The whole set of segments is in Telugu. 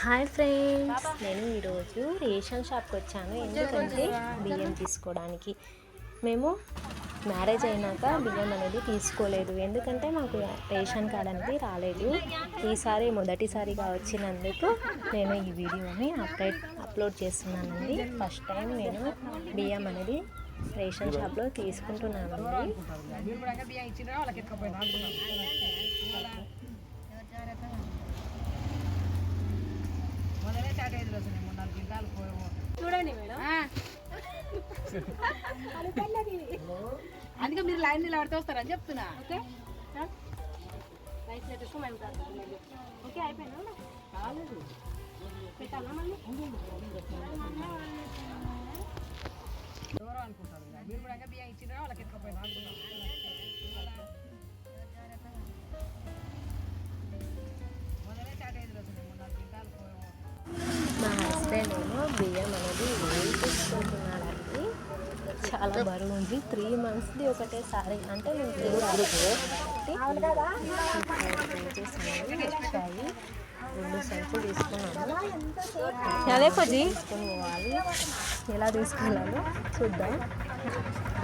హాయ్ ఫ్రెండ్స్, నేను ఈరోజు రేషన్ షాప్కి వచ్చాను. ఎందుకంటే బియ్యం తీసుకోవడానికి. మేము మ్యారేజ్ అయినాక బియ్యం అనేది తీసుకోలేదు, ఎందుకంటే మాకు రేషన్ కార్డ్ అనేది రాలేదు. ఈసారి మొదటిసారిగా వచ్చినందుకు నేను ఈ వీడియోని అప్లోడ్ చేస్తున్నానండి. ఫస్ట్ టైం నేను బియ్యం అనేది రేషన్ షాప్లో తీసుకుంటున్నానండి. చూడండి మేడం, అందుకే మీరు లైన్ నిలబడితే వస్తారని చెప్తున్నా. ఓకే రైస్ లెటర్స్ ఓకే అయిపోయినా పెట్టాలా మళ్ళీ దూరం అనుకుంటారు. మీరు కూడా బియ్యం ఇచ్చినా వాళ్ళకి ఎత్తుకపోయినా అనుకున్నాం. మా హస్బెండ్ ఏమో బియ్యం అనేది వేయించుకుంటున్నాడండి. చాలా బరువు ఉంది. 3 monthsది ఒకటేసారి, అంటే మేము 3 కేజెస్ అనేది వచ్చాయి. 2 సంచులు తీసుకున్నాము. తీసుకొని పోవాలి. ఎలా తీసుకెళ్ళాలో చూద్దాం.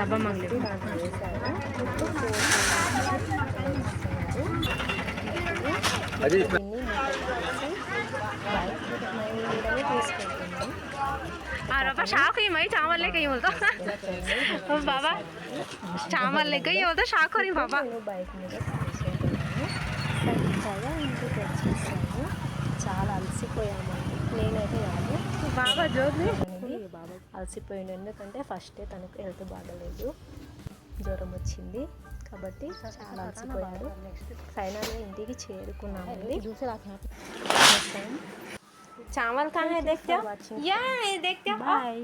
డబ్బా మంగళి దాంట్లో వేసారు. शाक ही मैं चावल लेके ही बोलता बाबा चावल लेके ही बोलता शाक हो रही बाबा బైక్ మీద కూర్చున్నాము. ఇంటికి వచ్చేసాము. చాలా అలసిపోయామండి. నేనైతే కాదు, बाबा जो బాబా అలసిపోయింది. ఎందుకంటే ఫస్ట్ డే తనకు హెల్త్ బాగలేదు, జ్వరం వచ్చింది కాబట్టి చాలా అలసిపోయాడు. ఫైనల్గా ఇంటికి చేరుకున్నామండి. चावल कहाँ है देखते हो? या देखते हो? बाय.